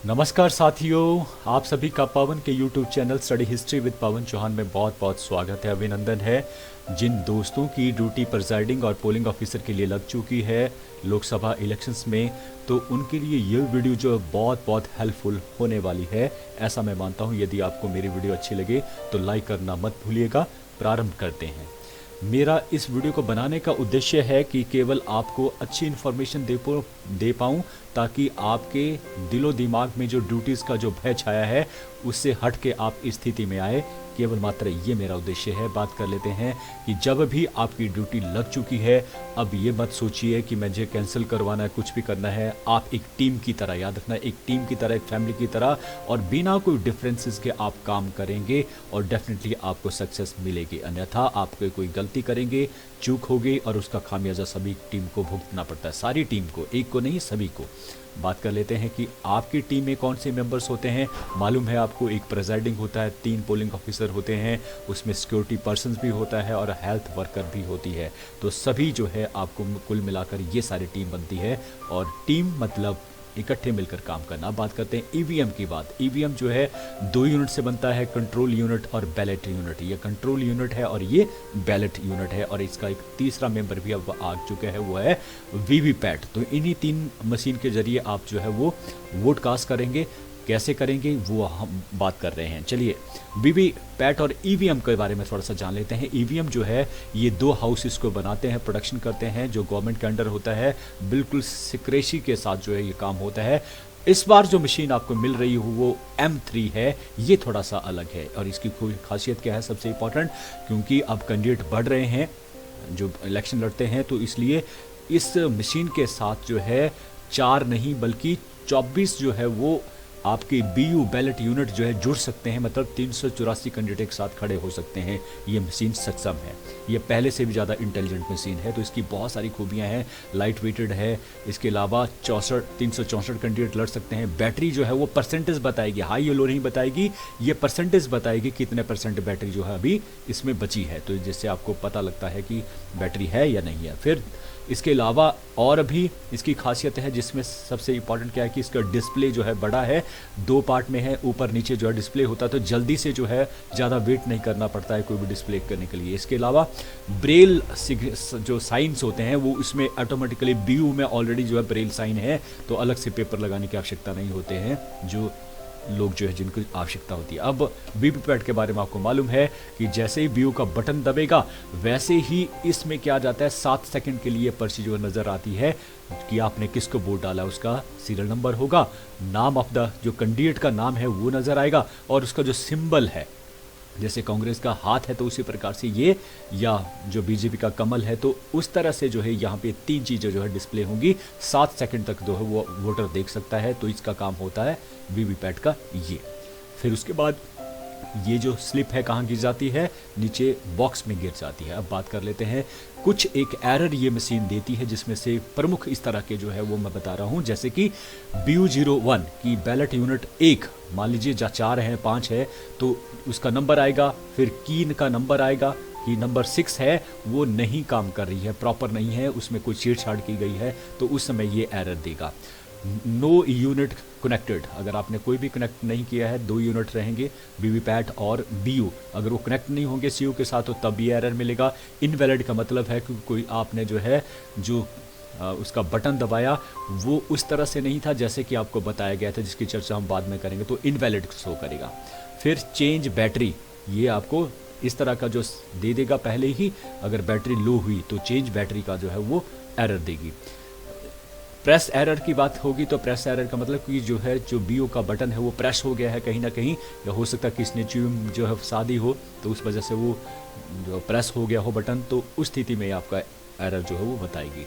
नमस्कार साथियों, आप सभी का पवन के YouTube channel study history with Pawan Chauhan में बहुत बहुत स्वागत है, अभिनंदन है। जिन दोस्तों की ड्यूटी प्रिजाइडिंग और पोलिंग ऑफिसर के लिए लग चुकी है लोकसभा इलेक्शंस में, तो उनके लिए ये वीडियो जो बहुत बहुत हेल्पफुल होने वाली है, ऐसा मैं मानता हूँ। यदि आपको मेरी वीडियो अच्छी लगे तो लाइक करना मत भूलिएगा। प्रारंभ करते हैं। मेरा इस वीडियो को बनाने का उद्देश्य है कि केवल आपको अच्छी इन्फॉर्मेशन दे पाऊँ, ताकि आपके दिलो दिमाग में जो ड्यूटीज़ का जो भय छाया है उससे हट के आप इस स्थिति में आए। केवल मात्र ये मेरा उद्देश्य है। बात कर लेते हैं कि जब भी आपकी ड्यूटी लग चुकी है, अब ये मत सोचिए कि मुझे कैंसिल करवाना है, कुछ भी करना है। आप एक टीम की तरह, याद रखना, एक टीम की तरह, एक फैमिली की तरह, और बिना कोई डिफरेंसेस के आप काम करेंगे और डेफिनेटली आपको सक्सेस मिलेगी। अन्यथा आप कोई गलती करेंगे, चूक होगी और उसका खामियाजा सभी टीम को भुगतना पड़ता है। सारी टीम को, एक को नहीं, सभी को। बात कर लेते हैं कि आपकी टीम में कौन से मेंबर्स होते हैं। मालूम है आपको, एक प्रेजाइडिंग होता है, 3 पोलिंग ऑफिसर होते हैं, उसमें सिक्योरिटी पर्सन्स भी होता है और हेल्थ वर्कर भी होती है। तो सभी जो है आपको कुल मिलाकर ये सारी टीम बनती है, और टीम मतलब इकट्ठे मिलकर काम करना। बात करते हैं ईवीएम की बात। ईवीएम जो है 2 यूनिट से बनता है, कंट्रोल यूनिट और बैलेट यूनिट। ये कंट्रोल यूनिट है और ये बैलेट यूनिट है, और इसका एक तीसरा मेंबर भी अब आ चुका है, वो है वीवीपैट। तो इन्हीं 3 मशीन के जरिए आप जो है वो वोट कास्ट करेंगे। कैसे करेंगे वो हम बात कर रहे हैं। चलिए वीवीपैट और ईवीएम के बारे में थोड़ा सा जान लेते हैं। ईवीएम जो है ये 2 हाउसेस को बनाते हैं, प्रोडक्शन करते हैं, जो गवर्नमेंट के अंडर होता है। बिल्कुल सिक्रेसी के साथ जो है ये काम होता है। इस बार जो मशीन आपको मिल रही हो वो M3 है। ये थोड़ा सा अलग है, और इसकी कोई खासियत क्या है सबसे इम्पोर्टेंट, क्योंकि अब कैंडिडेट बढ़ रहे हैं जो इलेक्शन लड़ते हैं, तो इसलिए इस मशीन के साथ जो है 4 नहीं बल्कि 24 जो है वो आपके BU बैलेट यूनिट जो है जुड़ सकते हैं। मतलब 384 कैंडिडेट एक साथ खड़े हो सकते हैं। ये मशीन सक्षम है। ये पहले से भी ज़्यादा इंटेलिजेंट मशीन है, तो इसकी बहुत सारी खूबियां हैं। लाइट वेटेड है। इसके अलावा 364 कैंडिडेट लड़ सकते हैं। बैटरी जो है वो परसेंटेज बताएगी, हाई या लो नहीं बताएगी, ये परसेंटेज बताएगी कितने परसेंट बैटरी जो है अभी इसमें बची है, तो जिससे आपको पता लगता है कि बैटरी है या नहीं है। फिर इसके अलावा और भी इसकी खासियत है, जिसमें सबसे इम्पॉर्टेंट क्या है कि इसका डिस्प्ले जो है बड़ा है, 2 पार्ट में है, ऊपर नीचे जो है डिस्प्ले होता है, तो जल्दी से जो है ज़्यादा वेट नहीं करना पड़ता है कोई भी डिस्प्ले करने के लिए। इसके अलावा ब्रेल जो साइंस होते हैं वो इसमें ऑटोमेटिकली BU में ऑलरेडी जो है ब्रेल साइन है, तो अलग से पेपर लगाने की आवश्यकता नहीं होते हैं जो लोग जो है जिनको आवश्यकता होती है। अब वीवीपैट के बारे में आपको मालूम है कि जैसे ही BU का बटन दबेगा वैसे ही इसमें क्या जाता है, 7 सेकंड के लिए पर्ची जो नज़र आती है कि आपने किसको वोट डाला, उसका सीरियल नंबर होगा, नाम ऑफ द जो कैंडिडेट का नाम है वो नज़र आएगा, और उसका जो सिंबल है, जैसे कांग्रेस का हाथ है तो उसी प्रकार से ये, या जो बीजेपी का कमल है, तो उस तरह से जो है यहाँ पे 3 चीज़ें जो है डिस्प्ले होंगी। 7 सेकंड तक जो है वो वोटर देख सकता है, तो इसका काम होता है वीवीपैट का ये। फिर उसके बाद ये जो स्लिप है कहाँ गिर जाती है, नीचे बॉक्स में गिर जाती है। अब बात कर लेते हैं, कुछ एक एरर ये मशीन देती है, जिसमें से प्रमुख इस तरह के जो है वो मैं बता रहा हूँ। जैसे कि BU01 की बैलेट यूनिट 1, मान लीजिए 4 है 5 है, तो उसका नंबर आएगा, फिर की का नंबर आएगा कि नंबर 6 है वो नहीं काम कर रही है, प्रॉपर नहीं है, उसमें कोई छेड़छाड़ की गई है, तो उस समय ये एरर देगा। नो यूनिट कनेक्टेड, अगर आपने कोई भी कनेक्ट नहीं किया है, 2 यूनिट रहेंगे वीवीपैट और BU, अगर वो कनेक्ट नहीं होंगे CU के साथ तो तब ये एरर मिलेगा। इनवैलिड का मतलब है कि कोई आपने जो है जो उसका बटन दबाया वो उस तरह से नहीं था जैसे कि आपको बताया गया था, जिसकी चर्चा हम बाद में करेंगे, तो इनवैलिड शो करेगा। फिर चेंज बैटरी, ये आपको इस तरह का जो दे देगा पहले ही, अगर बैटरी लो हुई तो चेंज बैटरी का जो है वो एरर देगी। प्रेस एरर की बात होगी तो प्रेस एरर का मतलब कि जो है जो BU का बटन है वो प्रेस हो गया है कहीं ना कहीं, या हो सकता है कि इसने च्यूइंग जो है शादी हो तो उस वजह से वो जो प्रेस हो गया हो बटन, तो उस स्थिति में आपका एरर जो है वो बताएगी।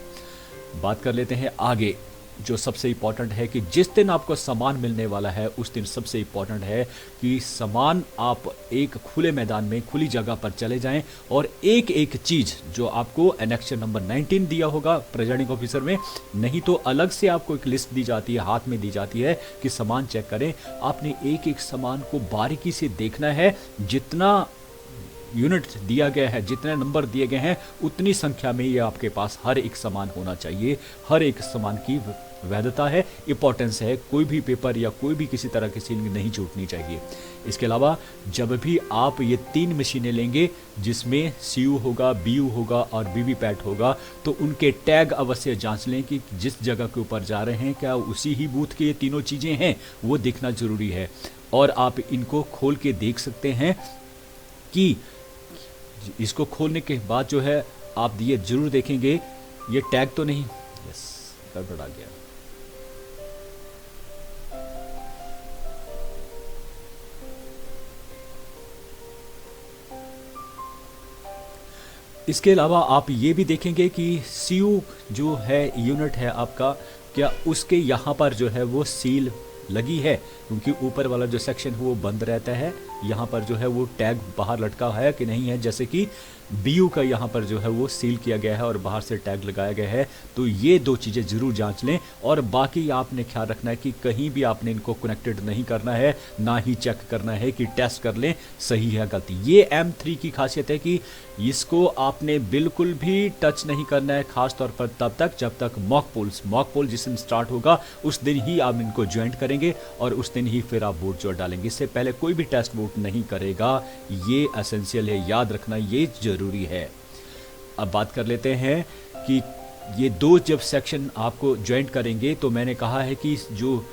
बात कर लेते हैं आगे, जो सबसे इम्पॉर्टेंट है कि जिस दिन आपको सामान मिलने वाला है उस दिन सबसे इम्पॉर्टेंट है कि सामान आप एक खुले मैदान में, खुली जगह पर चले जाएं, और एक एक चीज़ जो आपको एनेक्शन नंबर 19 दिया होगा प्रिजाइडिंग ऑफिसर में, नहीं तो अलग से आपको एक लिस्ट दी जाती है, हाथ में दी जाती है कि सामान चेक करें। आपने एक एक सामान को बारीकी से देखना है, जितना यूनिट दिया गया है, जितने नंबर दिए गए हैं उतनी संख्या में ये आपके पास हर एक सामान होना चाहिए। हर एक सामान की वैधता है, इंपॉर्टेंस है, कोई भी पेपर या कोई भी किसी तरह की सीलिंग नहीं छूटनी चाहिए। इसके अलावा जब भी आप ये 3 मशीनें लेंगे जिसमें CU होगा, BU होगा और वीवीपैट होगा, तो उनके टैग अवश्य जांच लें कि जिस जगह के ऊपर जा रहे हैं क्या उसी ही बूथ के ये तीनों चीज़ें हैं, वो देखना ज़रूरी है। और आप इनको खोल के देख सकते हैं कि इसको खोलने के बाद जो है आप ये ज़रूर देखेंगे ये टैग तो नहीं, यस गड़बड़ आ गया। इसके अलावा आप ये भी देखेंगे कि CU जो है यूनिट है आपका, क्या उसके यहाँ पर जो है वो सील लगी है, क्योंकि ऊपर वाला जो सेक्शन है वो बंद रहता है। यहाँ पर जो है वो टैग बाहर लटका है कि नहीं है, जैसे कि BU का यहाँ पर जो है वो सील किया गया है और बाहर से टैग लगाया गया है। तो ये 2 चीज़ें ज़रूर जांच लें। और बाकी आपने ख्याल रखना है कि कहीं भी आपने इनको कनेक्टेड नहीं करना है, ना ही चेक करना है कि टेस्ट कर लें सही है गलती। ये M3 की खासियत है कि इसको आपने बिल्कुल भी टच नहीं करना है, खास तौर पर तब तक जब तक मॉक पोल जिस दिन स्टार्ट होगा उस दिन ही आप इनको ज्वाइंट करेंगे और उस दिन ही फिर आप वोट जो डालेंगे। इससे पहले कोई भी टेस्ट वोट नहीं करेगा। ये एसेंशियल है, याद रखना ये जरूरी है। अब बात कर लेते हैं कि ये 2 जब सेक्शन आपको ज्वाइंट करेंगे तो मैंने कहा है कि जो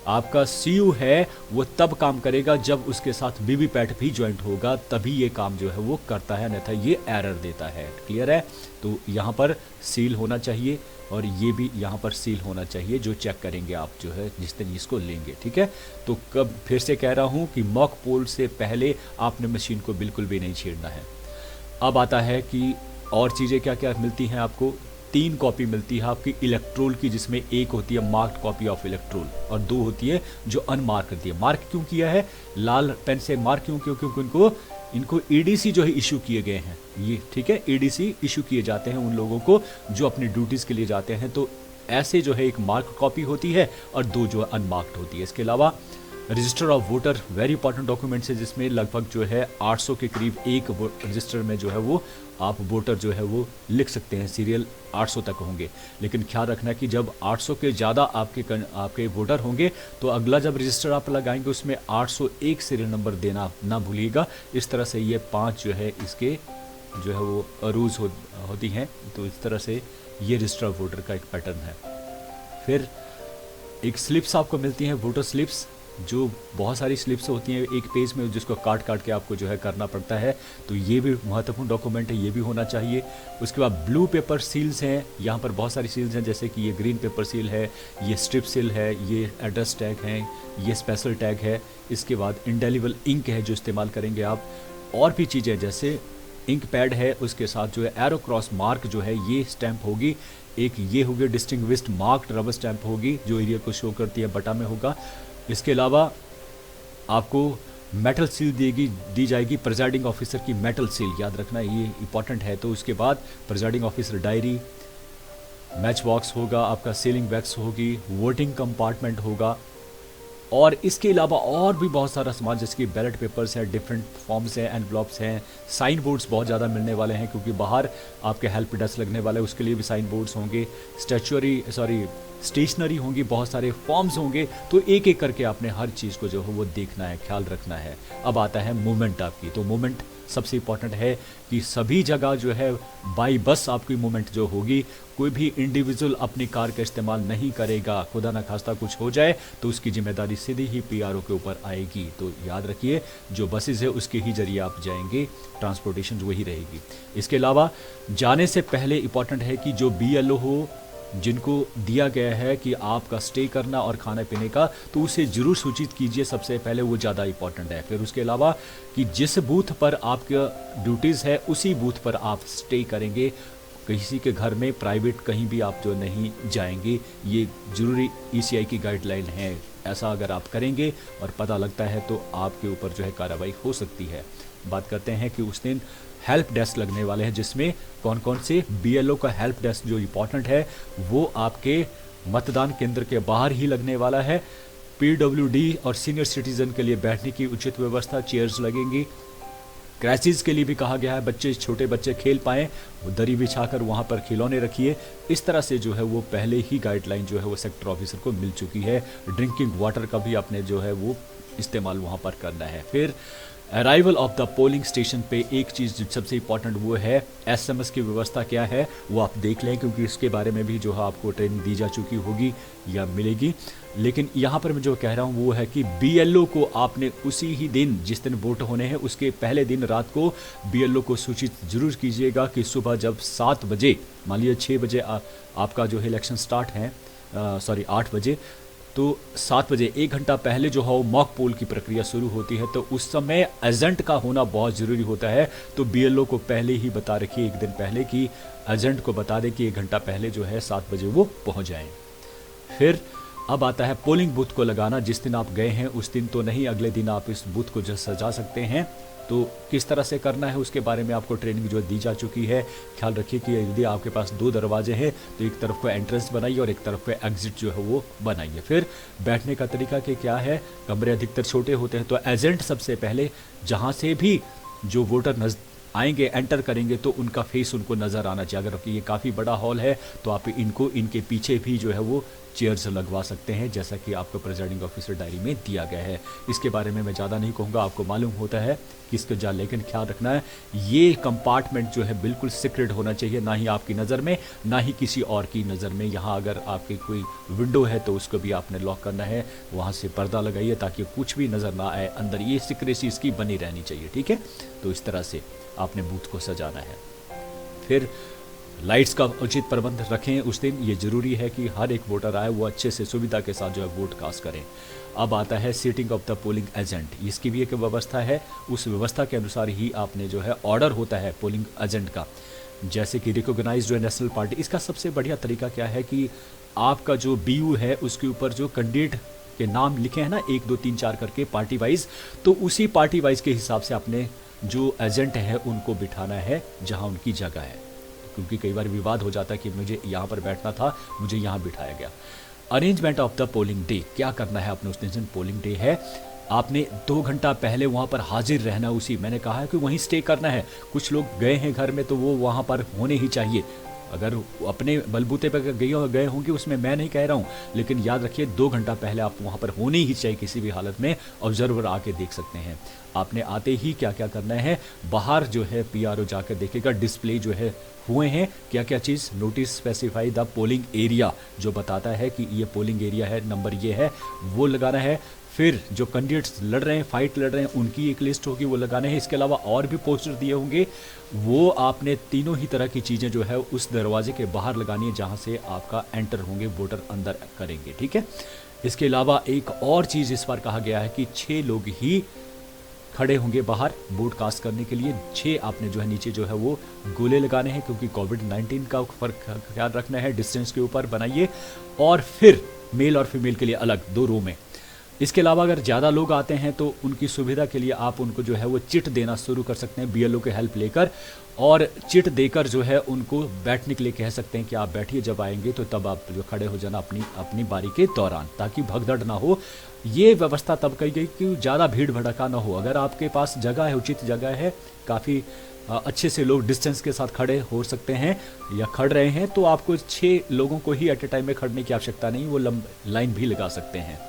आपका CU है वो तब काम करेगा जब उसके साथ वीवीपैट भी ज्वाइंट होगा, तभी ये काम जो है वो करता है, अन्यथा ये एरर देता है। क्लियर है? तो यहाँ पर सील होना चाहिए और ये भी यहाँ पर सील होना चाहिए, जो चेक करेंगे आप जो है जिस दिन इसको लेंगे। ठीक है, तो कब फिर से कह रहा हूँ कि मॉक पोल से पहले आपने मशीन को बिल्कुल भी नहीं छेड़ना है। अब आता है कि और चीज़ें क्या क्या मिलती हैं आपको। 3 कॉपी मिलती है आपकी इलेक्ट्रोल की, जिसमें एक होती है मार्क्ड कॉपी ऑफ इलेक्ट्रोल और 2 होती है जो अनमार्क होती है। मार्क क्यों किया है, लाल पेन से मार्क क्यों, क्योंकि इनको EDC जो है इशू किए गए हैं ये। ठीक है, EDC इशू किए जाते हैं उन लोगों को जो अपनी ड्यूटीज़ के लिए जाते हैं। तो ऐसे जो है एक मार्क कॉपी होती है और 2 जो अनमार्क्ड होती है। इसके अलावा register of voter very important documents है, जिसमें लगभग जो है 800 के करीब एक रजिस्टर में जो है वो आप वोटर जो है वो लिख सकते हैं। सीरियल 800 तक होंगे, लेकिन ख्याल रखना कि जब 800 के ज़्यादा आपके वोटर होंगे तो अगला जब रजिस्टर आप लगाएंगे उसमें 801 सीरियल नंबर देना ना भूलिएगा। इस तरह से ये 5 जो है इसके जो है वो अरूज होती हैं। तो इस तरह से ये रजिस्टर ऑफ वोटर का एक पैटर्न है। फिर एक स्लिप्स आपको मिलती हैं, वोटर स्लिप्स, जो बहुत सारी स्लिप्स होती हैं एक पेज में, जिसको काट के आपको जो है करना पड़ता है। तो ये भी महत्वपूर्ण डॉक्यूमेंट है, ये भी होना चाहिए। उसके बाद ब्लू पेपर सील्स हैं, यहाँ पर बहुत सारी सील्स हैं, जैसे कि ये ग्रीन पेपर सील है, ये स्ट्रिप सील है, ये एड्रेस टैग हैं, ये स्पेशल टैग है। इसके बाद इंडेलिबल इंक है जो इस्तेमाल करेंगे आप। और भी चीज़ें जैसे इंक पैड है, उसके साथ जो है एरो क्रॉस मार्क जो है ये स्टैंप होगी। एक ये होगी डिस्टिंग्विश्ड मार्क्ड रबर स्टैंप होगी जो एरिया को शो करती है, बटा में होगा। इसके अलावा आपको मेटल सील दी जाएगी, प्रिजाइडिंग ऑफिसर की मेटल सील, याद रखना ये इंपॉर्टेंट है। तो उसके बाद presiding officer diary, match box होगा आपका, सीलिंग वैक्स होगी, वोटिंग कंपार्टमेंट होगा। और इसके अलावा और भी बहुत सारा सामान, जैसे कि बैलेट पेपर्स हैं, डिफरेंट फॉर्म्स हैं, एनवलप्स हैं, साइन बोर्ड्स बहुत ज़्यादा मिलने वाले हैं, क्योंकि बाहर आपके हेल्प डेस्क लगने वाले हैं, उसके लिए भी साइन बोर्ड्स होंगे, स्टेशनरी होंगी, बहुत सारे फॉर्म्स होंगे। तो एक एक करके आपने हर चीज़ को जो है वो देखना है, ख्याल रखना है। अब आता है मूवमेंट आपकी। तो मूवमेंट सबसे इम्पॉर्टेंट है कि सभी जगह जो है बाई बस आपकी मूवमेंट जो होगी, कोई भी इंडिविजुअल अपनी कार का इस्तेमाल नहीं करेगा। खुदा ना खास्ता कुछ हो जाए तो उसकी जिम्मेदारी सीधी ही PRO के ऊपर आएगी। तो याद रखिए जो बसेस है उसके ही जरिए आप जाएंगे, ट्रांसपोर्टेशन वही रहेगी। इसके अलावा जाने से पहले इम्पॉर्टेंट है कि जो BLO हो, जिनको दिया गया है कि आपका स्टे करना और खाने पीने का, तो उसे ज़रूर सूचित कीजिए सबसे पहले, वो ज़्यादा इंपॉर्टेंट है। फिर उसके अलावा कि जिस बूथ पर आपका ड्यूटीज़ है उसी बूथ पर आप स्टे करेंगे, किसी के घर में प्राइवेट कहीं भी आप जो नहीं जाएंगे, ये ज़रूरी ECI की गाइडलाइन है। ऐसा अगर आप करेंगे और पता लगता है तो आपके ऊपर जो है कार्रवाई हो सकती है। बात करते हैं कि उस दिन हेल्प डेस्क लगने वाले हैं, जिसमें कौन कौन से BLO का हेल्प डेस्क जो इम्पोर्टेंट है वो आपके मतदान केंद्र के बाहर ही लगने वाला है। PWD और सीनियर सिटीज़न के लिए बैठने की उचित व्यवस्था, चेयर्स लगेंगी। क्रैचेस के लिए भी कहा गया है, बच्चे छोटे बच्चे खेल पाएँ, वो दरी बिछाकर वहाँ पर खिलौने रखिए। इस तरह से जो है वो पहले ही गाइडलाइन जो है वो सेक्टर ऑफिसर को मिल चुकी है। ड्रिंकिंग वाटर का भी आपने जो है वो इस्तेमाल वहाँ पर करना है। फिर arrival of the polling station पे एक चीज़ जो सबसे इंपॉर्टेंट वो है एसएमएस की व्यवस्था क्या है वो आप देख लें, क्योंकि इसके बारे में भी जो है आपको ट्रेनिंग दी जा चुकी होगी या मिलेगी। लेकिन यहाँ पर मैं जो कह रहा हूँ वो है कि बीएलओ को आपने उसी ही दिन जिस दिन वोट होने हैं उसके पहले दिन रात को बीएलओ को सूचित जरूर कीजिएगा कि सुबह जब 7 बजे, मान लीजिए 6 बजे आपका जो है इलेक्शन स्टार्ट है, 8 बजे, तो 7 बजे 1 घंटा पहले जो है वो मॉक पोल की प्रक्रिया शुरू होती है, तो उस समय एजेंट का होना बहुत ज़रूरी होता है। तो बीएलओ को पहले ही बता रखिए, एक दिन पहले, कि एजेंट को बता दें कि 1 घंटा पहले जो है 7 बजे वो पहुंच जाएं। फिर अब आता है पोलिंग बूथ को लगाना। जिस दिन आप गए हैं उस दिन तो नहीं, अगले दिन आप इस बूथ को जो सजा सकते हैं। तो किस तरह से करना है उसके बारे में आपको ट्रेनिंग जो दी जा चुकी है। ख्याल रखिए कि यदि आपके पास 2 दरवाजे हैं तो एक तरफ को एंट्रेंस बनाइए और एक तरफ को एग्जिट जो है वो बनाइए। फिर बैठने का तरीका कि क्या है, कमरे अधिकतर छोटे होते हैं, तो एजेंट सबसे पहले जहाँ से भी जो वोटर आएंगे, एंटर करेंगे, तो उनका फेस उनको नज़र आना चाहिए। अगर ये काफ़ी बड़ा हॉल है तो आप इनके पीछे भी जो है वो चेयर्स लगवा सकते हैं, जैसा कि आपको प्रेजाइडिंग ऑफिसर डायरी में दिया गया है। इसके बारे में मैं ज़्यादा नहीं कहूँगा, आपको मालूम होता है किसको जा, लेकिन ख्याल रखना है ये कंपार्टमेंट जो है बिल्कुल सीक्रेट होना चाहिए, ना ही आपकी नज़र में ना ही किसी और की नज़र में। यहाँ अगर आपकी कोई विंडो है तो उसको भी आपने लॉक करना है, वहाँ से पर्दा लगाइए ताकि कुछ भी नज़र ना आए अंदर। ये सीक्रेसी इसकी बनी रहनी चाहिए, ठीक है। तो इस तरह से आपने बूथ को सजाना है। फिर लाइट्स का उचित प्रबंध रखें उस दिन, ये ज़रूरी है कि हर एक वोटर आए वो अच्छे से सुविधा के साथ जो है वोट कास्ट करें। अब आता है seating of the polling agent, इसकी भी एक व्यवस्था है। उस व्यवस्था के अनुसार ही आपने जो है ऑर्डर होता है पोलिंग एजेंट का, जैसे कि रिकॉग्नाइज्ड जो नेशनल पार्टी। इसका सबसे बढ़िया तरीका क्या है कि आपका जो BU है उसके ऊपर जो कैंडिडेट के नाम लिखे हैं ना, 1 2 3 4 करके पार्टी वाइज, तो उसी पार्टी वाइज के हिसाब से आपने जो एजेंट है उनको बिठाना है जहाँ उनकी जगह है, क्योंकि कई बार विवाद हो जाता है कि मुझे यहाँ पर बैठना था, मुझे यहाँ बिठाया गया। Arrangement of the polling day, क्या करना है आपने उस दिन पोलिंग डे है, आपने 2 घंटा पहले वहाँ पर हाजिर रहना। उसी मैंने कहा है कि वहीं स्टे करना है। कुछ लोग गए हैं घर में तो वो वहाँ पर होने ही चाहिए, अगर अपने बलबूते पर गए होंगे उसमें मैं नहीं कह रहा हूँ, लेकिन याद रखिए 2 घंटा पहले आप वहाँ पर होने ही चाहिए किसी भी हालत में। ऑब्जर्वर आके देख सकते हैं। आपने आते ही क्या क्या करना है, बाहर जो है PRO जाकर देखेगा डिस्प्ले जो है हुए हैं, क्या क्या चीज़, notice specify the polling area, जो बताता है कि ये पोलिंग एरिया है, नंबर ये है, वो लगाना है। फिर जो कैंडिडेट्स लड़ रहे हैं, फाइट लड़ रहे हैं, उनकी एक लिस्ट होगी, वो लगाने हैं। इसके अलावा और भी पोस्टर दिए होंगे, वो आपने तीनों ही तरह की चीज़ें जो है उस दरवाजे के बाहर लगानी है जहाँ से आपका एंटर होंगे, वोटर अंदर करेंगे, ठीक है। इसके अलावा एक और चीज़ इस बार कहा गया है कि 6 लोग ही खड़े होंगे बाहर वोट कास्ट करने के लिए। 6 आपने जो है नीचे जो है वो गोले लगाने हैं, क्योंकि कोविड-19 का ख्याल रखना है, डिस्टेंस के ऊपर बनाइए। और फिर मेल और फीमेल के लिए अलग 2 रो में। इसके अलावा अगर ज़्यादा लोग आते हैं तो उनकी सुविधा के लिए आप उनको जो है वो चिट देना शुरू कर सकते हैं BLO के हेल्प लेकर, और चिट देकर जो है उनको बैठने के लिए कह सकते हैं कि आप बैठिए, जब आएंगे तो तब आप जो खड़े हो जाना अपनी बारी के दौरान, ताकि भगदड़ ना हो। ये व्यवस्था तब कही गई कि ज़्यादा भीड़ भड़का ना हो। अगर आपके पास जगह है, उचित जगह है, काफ़ी अच्छे से लोग डिस्टेंस के साथ खड़े हो सकते हैं या खड़ रहे हैं, तो आपको 6 लोगों को ही एट ए टाइम में खड़ने की आवश्यकता नहीं, वो लाइन भी लगा सकते हैं।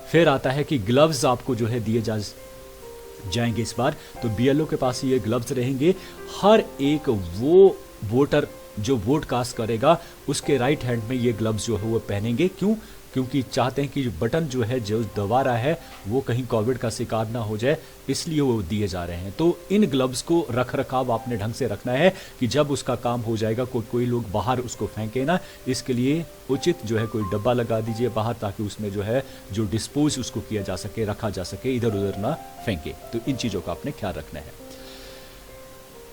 फिर आता है कि ग्लव्स आपको जो है दिए जाएंगे इस बार, तो BLO के पास ये ग्लव्स रहेंगे। हर एक वो वोटर जो वोट कास्ट करेगा उसके राइट हैंड में ये ग्लव्स जो है वो पहनेंगे। क्यों? क्योंकि चाहते हैं कि बटन जो है जो दबा रहा है वो कहीं कोविड का शिकार ना हो जाए, इसलिए वो दिए जा रहे हैं। तो इन ग्लव्स को रख रखाव आपने ढंग से रखना है कि जब उसका काम हो जाएगा कोई लोग बाहर उसको फेंके ना। इसके लिए उचित जो है कोई डब्बा लगा दीजिए बाहर, ताकि उसमें जो है जो डिस्पोज उसको किया जा सके, रखा जा सके, इधर उधर ना फेंके। तो इन चीज़ों का आपने ख्याल रखना है।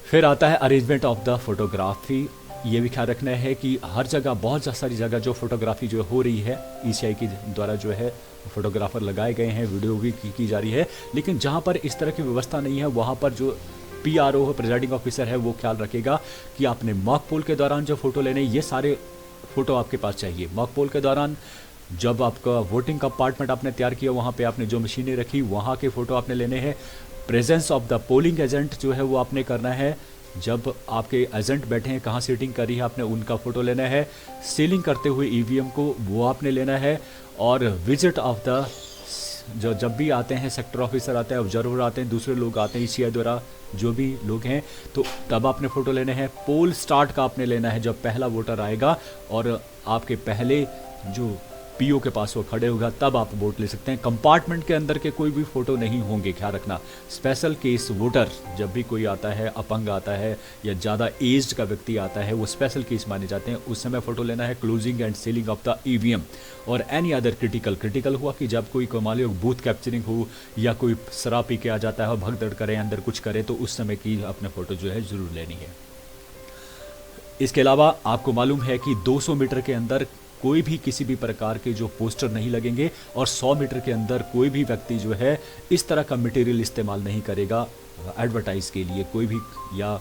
फिर आता है अरेंजमेंट ऑफ द फोटोग्राफी। ये भी ख्याल रखना है कि हर जगह, बहुत सारी जगह जो फोटोग्राफी जो हो रही है ECI के द्वारा जो है फोटोग्राफर लगाए गए हैं, वीडियो भी की जा रही है, लेकिन जहाँ पर इस तरह की व्यवस्था नहीं है वहाँ पर जो PRO है, प्रिजाइडिंग ऑफिसर है, वो ख्याल रखेगा कि आपने मॉक पोल के दौरान जो फ़ोटो लेने, ये सारे फ़ोटो आपके पास चाहिए। मॉक पोल के दौरान जब आपका वोटिंग कंपार्टमेंट आपने तैयार किया, वहाँ पे आपने जो मशीनें रखी वहाँ के फ़ोटो आपने लेने हैं। Presence of the polling agent जो है वो आपने करना है। जब आपके एजेंट बैठे हैं, कहाँ सीटिंग कर रही है, आपने उनका फ़ोटो लेना है। सीलिंग करते हुए ईवीएम को वो आपने लेना है। और विजिट ऑफ द जो जब भी आते हैं सेक्टर ऑफिसर आते हैं, ऑब्जर्वर आते हैं, दूसरे लोग आते हैं ईसीआई द्वारा जो भी लोग हैं, तो तब आपने फ़ोटो लेने हैं। पोल स्टार्ट का आपने लेना है जब पहला वोटर आएगा और आपके पहले जो पीओ के पास वो खड़े होगा तब आप वोट ले सकते हैं। कंपार्टमेंट के अंदर के कोई भी फ़ोटो नहीं होंगे, ख्याल रखना। स्पेशल केस वोटर जब भी कोई आता है, अपंग आता है या ज़्यादा एज्ड का व्यक्ति आता है, वो स्पेशल केस माने जाते हैं, उस समय फ़ोटो लेना है। Closing and ceiling of the EVM और एनी अदर क्रिटिकल हुआ कि जब कोई कमाल हो, बूथ कैप्चरिंग हो या कोई शराब पी के आ जाता है, भगदड़ करे, अंदर कुछ करे, तो उस समय की अपने फ़ोटो जो है ज़रूर लेनी है। इसके अलावा आपको मालूम है कि 200 मीटर के अंदर कोई भी किसी भी प्रकार के जो पोस्टर नहीं लगेंगे और 100 मीटर के अंदर कोई भी व्यक्ति जो है इस तरह का मटेरियल इस्तेमाल नहीं करेगा एडवर्टाइज के लिए। कोई भी या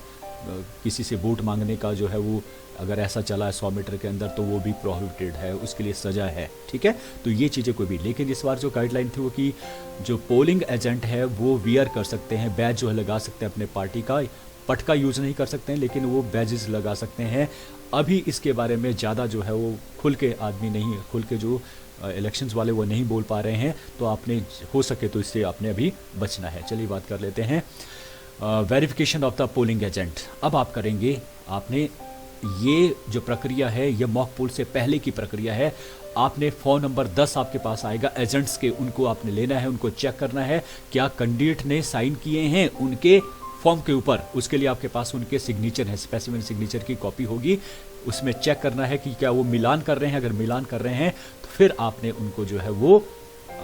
किसी से वोट मांगने का जो है वो अगर ऐसा चला है 100 मीटर के अंदर तो वो भी प्रोहिबिटेड है, उसके लिए सज़ा है, ठीक है। तो ये चीज़ें कोई भी, लेकिन इस बार जो गाइडलाइन थी वो कि जो पोलिंग एजेंट है वो वियर कर सकते हैं, बैज जो है लगा सकते हैं अपने पार्टी का, पटका यूज़ नहीं कर सकते हैं लेकिन वो बैजेस लगा सकते हैं। अभी इसके बारे में ज़्यादा जो है वो खुल के आदमी नहीं, खुल के जो इलेक्शंस वाले वो नहीं बोल पा रहे हैं, तो आपने हो सके तो इससे आपने अभी बचना है। चलिए बात कर लेते हैं verification of the polling agent. अब आप करेंगे, आपने ये जो प्रक्रिया है ये मॉक पोल से पहले की प्रक्रिया है। आपने फॉर्म नंबर 10 आपके पास आएगा एजेंट्स के, उनको आपने लेना है, उनको चेक करना है क्या कैंडिडेट ने साइन किए हैं उनके फॉर्म के ऊपर। उसके लिए आपके पास उनके सिग्नेचर है, स्पेसिफिक सिग्नेचर की कॉपी होगी, उसमें चेक करना है कि क्या वो मिलान कर रहे हैं। अगर मिलान कर रहे हैं तो फिर आपने उनको जो है वो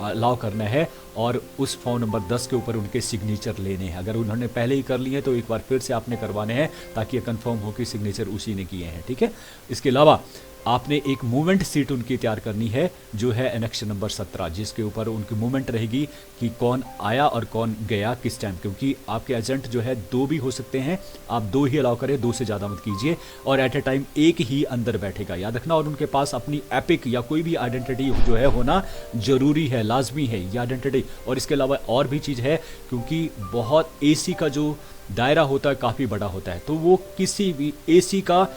अलाउ करना है और उस फॉर्म नंबर 10 के ऊपर उनके सिग्नेचर लेने हैं। अगर उन्होंने पहले ही कर लिए हैं तो एक बार फिर से आपने करवाने हैं ताकि ये कंफर्म हो कि सिग्नेचर उसी ने किए हैं, ठीक है। इसके अलावा आपने एक मूवमेंट सीट उनकी तैयार करनी है जो है एनेक्शन नंबर 17, जिसके ऊपर उनकी मूवमेंट रहेगी कि कौन आया और कौन गया किस टाइम, क्योंकि आपके एजेंट जो है 2 भी हो सकते हैं, आप 2 ही अलाउ करें, 2 से ज़्यादा मत कीजिए, और एट ए टाइम एक ही अंदर बैठेगा, याद रखना। और उनके पास अपनी एपिक या कोई भी आइडेंटिटी जो है होना ज़रूरी है, लाजमी है ये आइडेंटिटी। और इसके अलावा और भी चीज़ है, क्योंकि बहुत एसी का जो दायरा होता है काफ़ी बड़ा होता है, तो वो किसी भी एसी का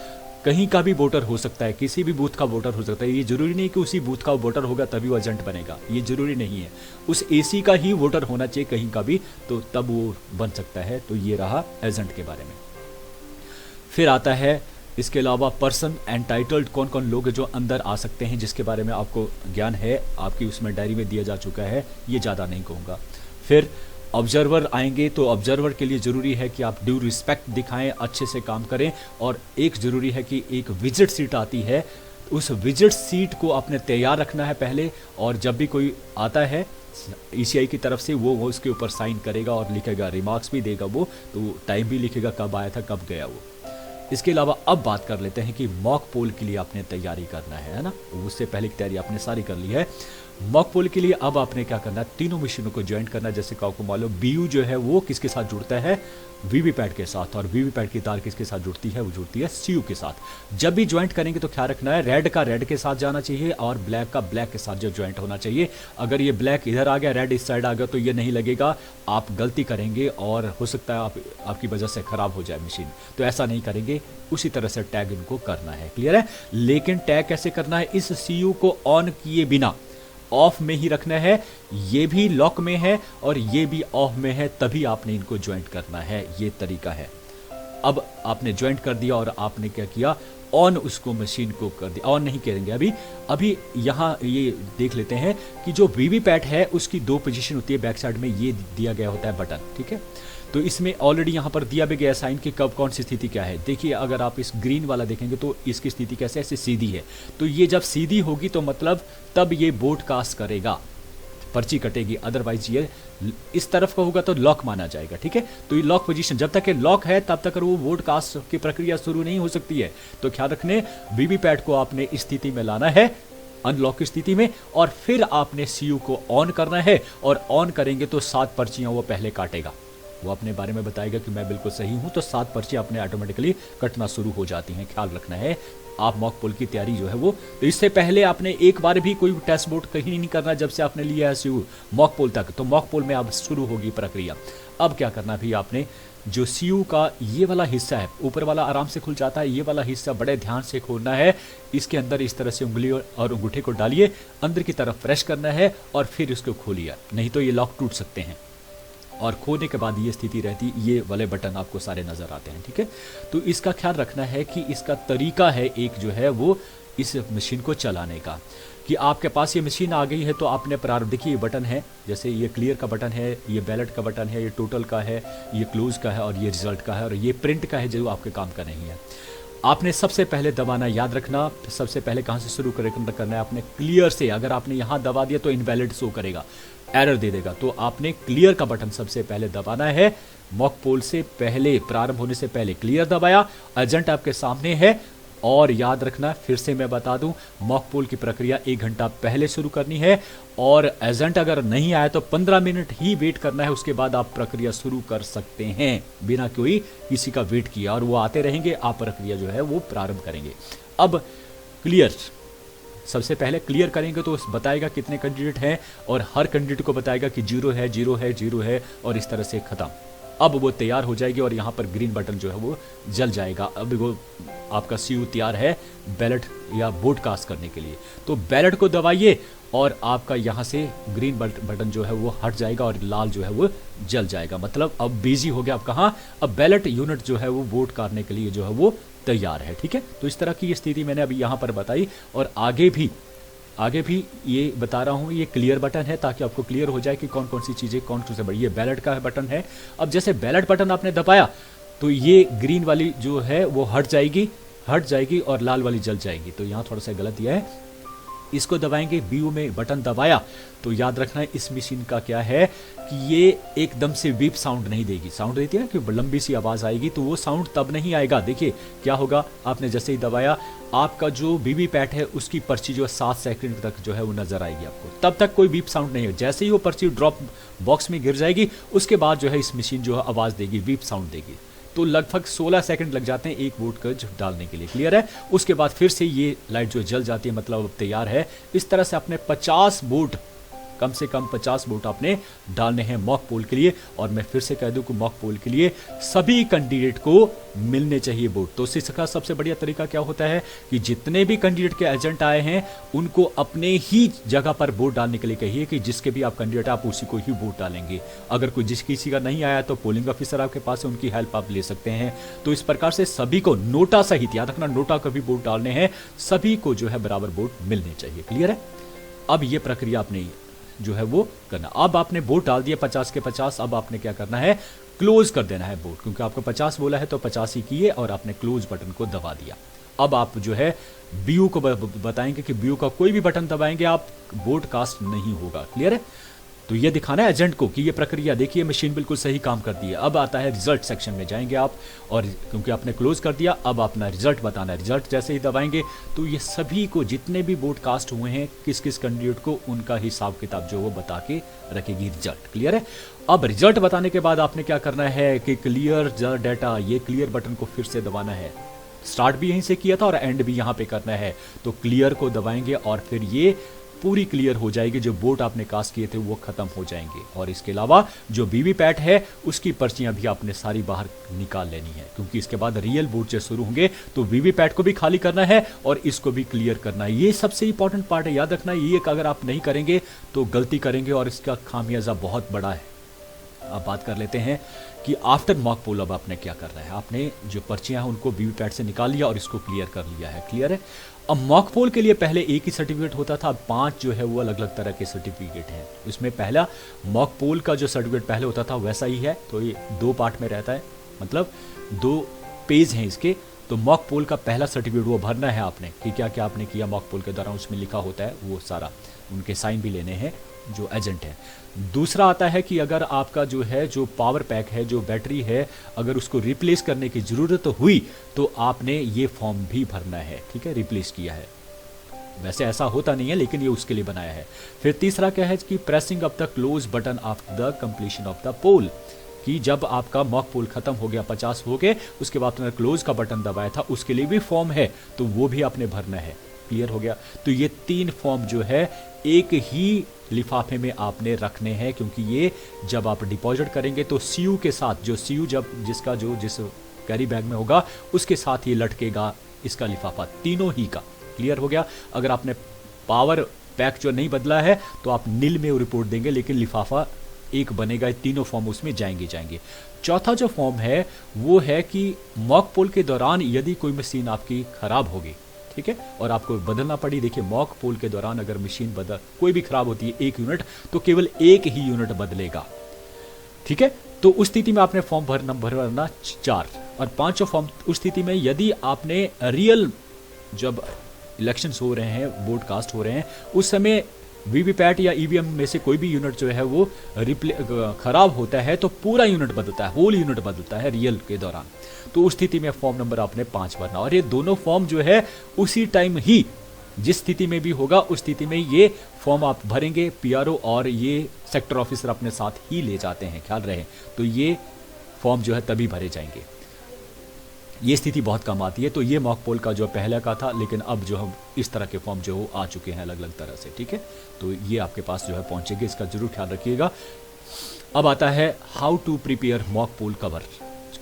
कहीं का भी वोटर हो सकता है, किसी भी बूथ का वोटर हो सकता है। ये जरूरी नहीं कि उसी बूथ का वोटर होगा तभी वो एजेंट बनेगा, ये जरूरी नहीं है। उस एसी का ही वोटर होना चाहिए कहीं का भी, तो तब वो बन सकता है। तो ये रहा एजेंट के बारे में। फिर आता है इसके अलावा पर्सन एंटाइटल्ड, कौन कौन लोग जो अंदर आ सकते हैं, जिसके बारे में आपको ज्ञान है, आपकी उसमें डायरी में दिया जा चुका है, ये ज़्यादा नहीं कहूँगा। फिर ऑब्जर्वर आएंगे, तो ऑब्जर्वर के लिए ज़रूरी है कि आप ड्यू रिस्पेक्ट दिखाएं, अच्छे से काम करें। और एक ज़रूरी है कि एक विजिट सीट आती है, उस विजिट सीट को आपने तैयार रखना है पहले, और जब भी कोई आता है ईसीआई की तरफ से वो उसके ऊपर साइन करेगा और लिखेगा, रिमार्क्स भी देगा वो, तो टाइम भी लिखेगा कब आया था कब गया वो। इसके अलावा अब बात कर लेते हैं कि मॉक पोल के लिए आपने तैयारी करना है ना, उससे पहले की तैयारी आपने सारी कर ली है। मॉक पोल के लिए अब आपने क्या करना है, तीनों मशीनों को ज्वाइन करना है। जैसे कि आपको मालूम बीयू जो है वो किसके साथ जुड़ता है, वीवीपैट के साथ, और वीवीपैट की तार किसके साथ जुड़ती है, वो जुड़ती है सीयू के साथ। जब भी ज्वाइंट करेंगे तो ख्याल रखना है रेड का रेड के साथ जाना चाहिए और ब्लैक का ब्लैक के साथ जो ज्वाइंट होना चाहिए। अगर ये ब्लैक इधर आ गया, रेड इस साइड आ गया, तो ये नहीं लगेगा, आप गलती करेंगे और हो सकता है आपकी वजह से खराब हो जाए मशीन। तो ऐसा नहीं करेंगे, उसी तरह से टैग इनको करना है, क्लियर है। लेकिन टैग कैसे करना है, इस सीयू को ऑन किए बिना ऑफ में ही रखना है, ये भी लॉक में है और ये भी ऑफ में है, तभी आपने इनको ज्वाइंट करना है, ये तरीका है। अब आपने ज्वाइंट कर दिया और आपने क्या किया, ऑन उसको मशीन को कर दिया। ऑन नहीं करेंगे अभी यहाँ ये देख लेते हैं कि जो वीवीपैट है उसकी 2 पोजीशन होती है, बैक साइड में ये दिया गया होता है बटन, ठीक है। तो इसमें ऑलरेडी यहाँ पर दिया भी गया साइन कि कब कौन सी स्थिति क्या है। देखिए अगर आप इस ग्रीन वाला देखेंगे तो इसकी स्थिति कैसे, ऐसे सीधी है, तो ये जब सीधी होगी तो मतलब तब ये वोट कास्ट करेगा, पर्ची कटेगी। अदरवाइज ये इस तरफ का होगा तो लॉक माना जाएगा, ठीक है। तो ये लॉक पोजीशन, जब तक ये लॉक है तब तक वो वोट कास्ट की प्रक्रिया शुरू नहीं हो सकती है। तो ख्याल रखने वीवीपैट को आपने इस स्थिति में लाना है, अनलॉक की स्थिति में, और फिर आपने सीयू को ऑन करना है। और ऑन करेंगे तो 7 पर्चियां वो पहले काटेगा, वो अपने बारे में बताएगा कि मैं बिल्कुल सही हूं, तो 7 पर्ची अपने ऑटोमेटिकली कटना शुरू हो जाती हैं। ख्याल रखना है आप मॉक पोल की तैयारी जो है वो, तो इससे पहले आपने एक बार भी कोई टेस्ट वोट कहीं नहीं करना जब से आपने लिया है सीयू मॉक पोल तक। तो मॉक पोल में अब शुरू होगी प्रक्रिया। अब क्या करना भी आपने, जो सीयू का ये वाला हिस्सा है, ऊपर वाला आराम से खुल जाता है, ये वाला हिस्सा बड़े ध्यान से खोलना है। इसके अंदर इस तरह से उंगली और अंगूठे को डालिए, अंदर की तरफ प्रेस करना है और फिर इसको खोलिए, नहीं तो ये लॉक टूट सकते हैं। और खोलने के बाद ये स्थिति रहती, ये वाले बटन आपको सारे नज़र आते हैं, ठीक है। तो इसका ख्याल रखना है कि इसका तरीका है एक जो है वो इस मशीन को चलाने का, कि आपके पास ये मशीन आ गई है तो आपने प्रारंभ, देखिए ये बटन है, जैसे ये क्लियर का बटन है, ये बैलेट का बटन है, ये टोटल का है, ये क्लोज का है और ये रिजल्ट का है और ये प्रिंट का है जो आपके काम का नहीं है। आपने सबसे पहले दबाना, याद रखना, सबसे पहले कहाँ से शुरू करना है आपने, क्लियर से। अगर आपने यहाँ दबा दिया तो इनवैलिड शो करेगा, एरर दे देगा। तो आपने क्लियर का बटन सबसे पहले दबाना है। मॉक पोल से पहले, प्रारंभ होने से पहले क्लियर दबाया, एजेंट आपके सामने है। और याद रखना, फिर से मैं बता दूं, मॉक पोल की प्रक्रिया 1 घंटा पहले शुरू करनी है और एजेंट अगर नहीं आया तो 15 मिनट ही वेट करना है, उसके बाद आप प्रक्रिया शुरू कर सकते हैं बिना कोई किसी का वेट किया, और वो आते रहेंगे, आप प्रक्रिया जो है वो प्रारंभ करेंगे। अब क्लियर, सबसे पहले क्लियर करेंगे तो बताएगा कितने कैंडिडेट हैं और हर कैंडिडेट को बताएगा कि 0 है, 0 है, 0 है और इस तरह से खत्म। अब वो तैयार हो जाएगी और यहाँ पर ग्रीन बटन जो है वो जल जाएगा। अब वो आपका सीयू तैयार है बैलेट या वोट कास्ट करने के लिए। तो बैलेट को दबाइए और आपका यहाँ से ग्रीन बटन जो है वो हट जाएगा और लाल जो है वो जल जाएगा। मतलब अब बिजी हो गया। अब कहाँ, अब बैलेट यूनिट जो है वो वोट करने के लिए जो है वो तैयार है, ठीक है। तो इस तरह की स्थिति मैंने अभी यहाँ पर बताई और आगे भी ये बता रहा हूँ। ये क्लियर बटन है ताकि आपको क्लियर हो जाए कि कौन कौन सी चीज़ें कौन से बड़ी। ये बैलेट का बटन है। अब जैसे बैलेट बटन आपने दबाया तो ये ग्रीन वाली जो है वो हट जाएगी और लाल वाली जल जाएगी। तो यहाँ थोड़ा सा गलत दिया है, इसको दबाएंगे। बीयू में बटन दबाया तो याद रखना है इस मशीन का क्या है कि ये एकदम से बीप साउंड नहीं देगी। साउंड देती है ना कि लंबी सी आवाज़ आएगी, तो वो साउंड तब नहीं आएगा। देखिए क्या होगा, आपने जैसे ही दबाया आपका जो वीवी पैट है उसकी पर्ची जो है 7 सेकंड तक जो है वो नजर आएगी आपको, तब तक कोई बीप साउंड नहीं है। जैसे ही वो पर्ची ड्रॉप बॉक्स में गिर जाएगी उसके बाद जो है इस मशीन जो है आवाज़ देगी, बीप साउंड देगी। तो लगभग 16 सेकंड लग जाते हैं एक वोट का डालने के लिए। क्लियर है। उसके बाद फिर से ये लाइट जो जल जाती है, मतलब अब तैयार है। इस तरह से अपने 50 वोट, कम से कम 50 वोट आपने डालने हैं मॉक पोल के लिए। और मैं फिर से कह दूं कि मॉक पोल के लिए सभी कैंडिडेट को मिलने चाहिए वोट। तो इसका सबसे बढ़िया तरीका क्या होता है कि जितने भी कैंडिडेट के एजेंट आए हैं उनको अपने ही जगह पर वोट डालने के लिए कहिए कि जिसके भी आप कैंडिडेट आप उसी को ही वोट डालेंगे। अगर कोई किसी का नहीं आया तो पोलिंग ऑफिसर आपके पास है, उनकी हेल्प आप ले सकते हैं। तो इस प्रकार से सभी को नोटा सहित, याद रखना नोटा का भी वोट डालने हैं, सभी को जो है बराबर वोट मिलने चाहिए। क्लियर है। अब ये प्रक्रिया आपने जो है वो करना। अब आपने वोट डाल दिया 50 के 50। अब आपने क्या करना है, क्लोज कर देना है वोट, क्योंकि आपको 50 बोला है तो 50 ही किए और आपने क्लोज बटन को दबा दिया। अब आप जो है बीयू को बताएंगे कि बीयू का कोई भी बटन दबाएंगे आप वोट कास्ट नहीं होगा। क्लियर है। तो ये दिखाना है एजेंट को कि ये प्रक्रिया देखिए मशीन बिल्कुल सही काम करती है। अब आता है रिजल्ट सेक्शन में जाएंगे आप, और क्योंकि आपने क्लोज कर दिया अब अपना रिजल्ट बताना है। रिजल्ट जैसे ही दबाएंगे तो ये सभी को, जितने भी वोट कास्ट हुए हैं किस किस कैंडिडेट को, उनका हिसाब किताब जो वो बता के रखेगी रिजल्ट। क्लियर है। अब रिजल्ट बताने के बाद आपने क्या करना है कि क्लियर डाटा, ये क्लियर बटन को फिर से दबाना है। स्टार्ट भी यहीं से किया था और एंड भी यहाँ पे करना है। तो क्लियर को दबाएंगे और फिर ये पूरी क्लियर हो जाएगी। जो वोट आपने कास्ट किए थे वो खत्म हो जाएंगे। और इसके अलावा जो वीवीपैट है उसकी पर्चियां भी आपने सारी बाहर निकाल लेनी है, क्योंकि इसके बाद रियल वोट जो शुरू होंगे तो वीवीपैट को भी खाली करना है और इसको भी क्लियर करना है। ये सबसे इंपॉर्टेंट पार्ट है, याद रखना। ये अगर आप नहीं करेंगे तो गलती करेंगे और इसका खामियाजा बहुत बड़ा है। अब बात कर लेते हैं कि आफ्टर मॉक पोल अब आपने क्या करना है। आपने जो पर्चियां हैं उनको वीवीपैट से निकाल लिया और इसको क्लियर कर लिया है। क्लियर है। अब मॉक पोल के लिए पहले एक ही सर्टिफिकेट होता था, अब 5 जो है वो अलग अलग तरह के सर्टिफिकेट हैं। इसमें पहला मॉक पोल का जो सर्टिफिकेट पहले होता था वैसा ही है, तो ये 2 पार्ट में रहता है, मतलब 2 पेज हैं इसके। तो मॉक पोल का पहला सर्टिफिकेट वो भरना है आपने कि क्या क्या आपने किया मॉक पोल के दौरान, उसमें लिखा होता है वो सारा, उनके साइन भी लेने हैं जो एजेंट है। दूसरा आता है कि अगर आपका जो है जो पावर पैक है, जो बैटरी है, अगर उसको रिप्लेस करने की ज़रूरत हुई तो आपने ये फॉर्म भी भरना है। ठीक है, रिप्लेस किया है। वैसे ऐसा होता नहीं है लेकिन ये उसके लिए बनाया है। फिर तीसरा क्या है कि pressing of the close button after the completion of the poll, कि जब आपका मॉक पोल खत्म हो गया, 50 हो गए, उसके बाद आपने क्लोज का बटन दबाया था, उसके लिए भी फॉर्म है तो वो भी आपने भरना है। क्लियर हो गया। तो ये 3 फॉर्म जो है एक ही लिफाफे में आपने रखने हैं, क्योंकि ये जब आप डिपॉजिट करेंगे तो सीयू के साथ, जो सीयू जब जिस कैरी बैग में होगा उसके साथ ये लटकेगा इसका लिफाफा, तीनों ही का। क्लियर हो गया। अगर आपने पावर पैक जो नहीं बदला है तो आप नील में रिपोर्ट देंगे, लेकिन लिफाफा एक बनेगा, तीनों फॉर्म उसमें जाएंगे। चौथा जो फॉर्म है वो है कि मॉक पोल के दौरान यदि कोई मशीन आपकी खराब होगी, ठीक है, और आपको बदलना पड़ी। देखिए, मॉक पोल के दौरान अगर मशीन कोई भी खराब होती है 1 यूनिट, तो केवल 1 ही यूनिट बदलेगा, ठीक है। तो उस स्थिति में आपने फॉर्म भरना 4 और 5 फॉर्म उस स्थिति में यदि आपने रियल जब इलेक्शंस हो रहे हैं, ब्रॉडकास्ट हो रहे हैं, उस समय वीवीपैट या ईवीएम में से कोई भी यूनिट जो है वो खराब होता है तो पूरा यूनिट बदलता है, होल यूनिट बदलता है रियल के दौरान। तो उस स्थिति में फॉर्म नंबर आपने 5 भरना, और ये दोनों फॉर्म जो है उसी टाइम ही, जिस स्थिति में भी होगा उस स्थिति में ये फॉर्म आप भरेंगे। पीआरओ और ये सेक्टर ऑफिसर अपने साथ ही ले जाते हैं, ख्याल रहे। तो ये फॉर्म जो है तभी भरे जाएंगे। ये स्थिति बहुत कम आती है। तो ये मॉक पोल का जो पहले का था, लेकिन अब जो हम इस तरह के फॉर्म जो आ चुके हैं अलग अलग तरह से, ठीक है। तो ये आपके पास जो है पहुंचेंगे, इसका जरूर ख्याल रखिएगा। अब आता है how to prepare mock poll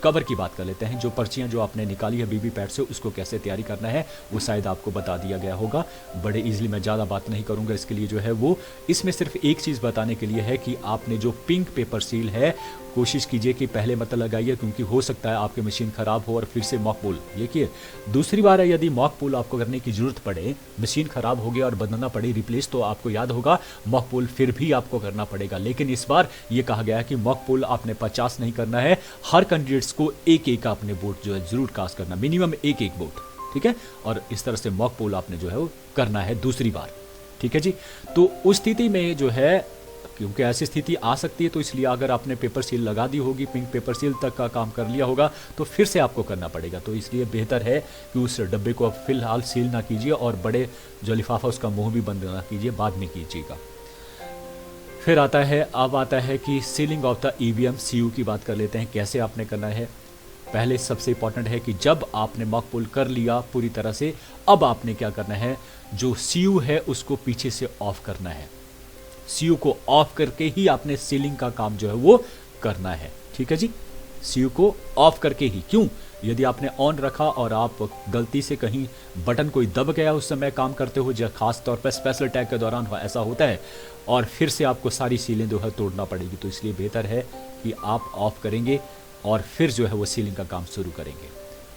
cover की बात कर लेते हैं। जो पर्चियां जो आपने निकाली है वीवीपैट से, उसको कैसे तैयारी करना है वो शायद आपको बता दिया गया होगा बड़े इजीली। मैं ज़्यादा बात नहीं करूंगा इसके लिए, जो है वो इसमें सिर्फ एक चीज़ बताने के लिए है कि आपने जो पिंक पेपर सील है कोशिश कीजिए कि पहले मत लगाइए, क्योंकि हो सकता है आपकी मशीन खराब हो और फिर से मॉक पोल। देखिए, दूसरी बार है यदि मॉक पोल आपको करने की जरूरत पड़े, मशीन खराब हो गया और बदलना पड़े रिप्लेस, तो आपको याद होगा मॉक पोल फिर भी आपको करना पड़ेगा। लेकिन इस बार ये कहा गया है कि मॉक पोल आपने 50 नहीं करना है, हर कैंडिडेट्स को एक अपने वोट जो है जरूर कास्ट करना, मिनिमम एक वोट, ठीक है। और इस तरह से मॉक पोल आपने जो है वो करना है दूसरी बार, ठीक है जी। तो उस स्थिति में जो है, क्योंकि ऐसी स्थिति आ सकती है, तो इसलिए अगर आपने पेपर सील लगा दी होगी, पिंक पेपर सील तक का काम कर लिया होगा, तो फिर से आपको करना पड़ेगा। तो इसलिए बेहतर है कि उस डब्बे को आप फिलहाल सील ना कीजिए, और बड़े जो लिफाफा उसका मुंह भी बंद ना कीजिए, बाद में कीजिएगा। फिर अब आता है कि sealing of the EVM CU की बात कर लेते हैं, कैसे आपने करना है। पहले सबसे इंपॉर्टेंट है कि जब आपने मॉक पोल कर लिया पूरी तरह से, अब आपने क्या करना है, जो सीयू है उसको पीछे से ऑफ करना है। सीयू को ऑफ करके ही आपने सीलिंग का काम जो है वो करना है, ठीक है जी। सीयू को ऑफ करके ही, क्यों, यदि आपने ऑन रखा और आप गलती से कहीं बटन कोई दब गया उस समय काम करते हो, जो खास तौर पर स्पेशल टैग के दौरान ऐसा होता है, और फिर से आपको सारी सीलें जो है तोड़ना पड़ेगी। तो इसलिए बेहतर है कि आप ऑफ करेंगे और फिर जो है वो सीलिंग का काम शुरू करेंगे।